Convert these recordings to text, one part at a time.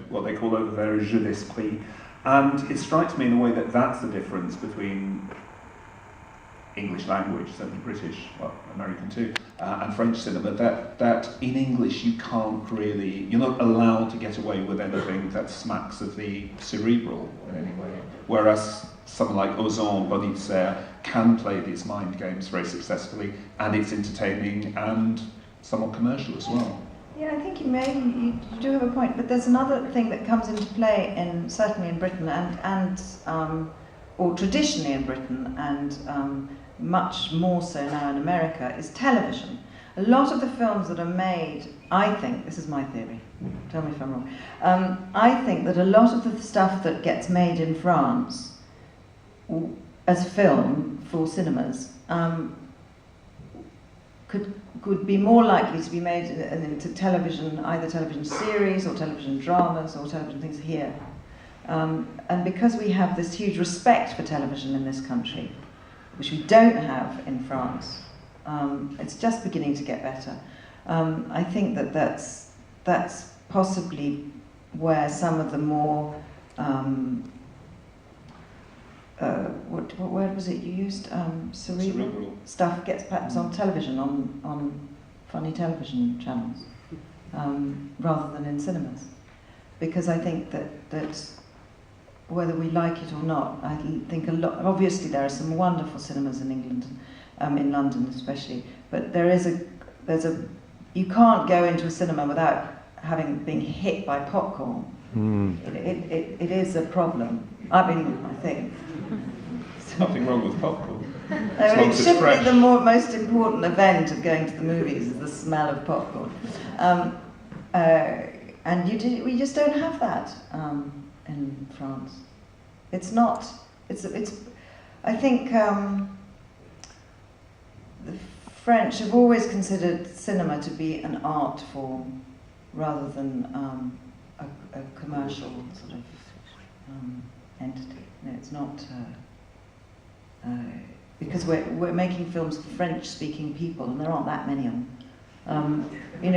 what they call over there a jeu d'esprit. And it strikes me in a way that that's the difference between English language, certainly British, well, American too, and French cinema, that in English you're not allowed to get away with anything that smacks of the cerebral in any way. Whereas someone like Ozon, Boniface can play these mind games very successfully, and it's entertaining and somewhat commercial as well. Yeah, I think you do have a point, but there's another thing that comes into play certainly in Britain or traditionally in Britain, and much more so now in America, is television. A lot of the films that are made, I think, this is my theory, tell me if I'm wrong, I think that a lot of the stuff that gets made in France as film for cinemas could be more likely to be made into television, either television series or television dramas or television things here. And because we have this huge respect for television in this country, which we don't have in France, it's just beginning to get better. I think that's possibly where some of the more what word was it you used? Cerebral stuff gets perhaps on television, on funny television channels, rather than in cinemas. Because I think that whether we like it or not, I think obviously there are some wonderful cinemas in England, in London especially, but you can't go into a cinema without been hit by popcorn. It is a problem. I think. Nothing wrong with popcorn. It should be the most important event of going to the movies is the smell of popcorn. And we just don't have that in France. It's not. I think the French have always considered cinema to be an art form rather than a commercial sort of entity. No, it's not. Because we're making films for French-speaking people, and there aren't that many of them.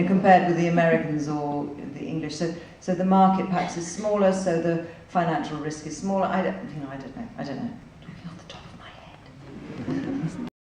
Compared with the Americans or the English, so the market perhaps is smaller, so the financial risk is smaller. I don't know. Talking off the top of my head.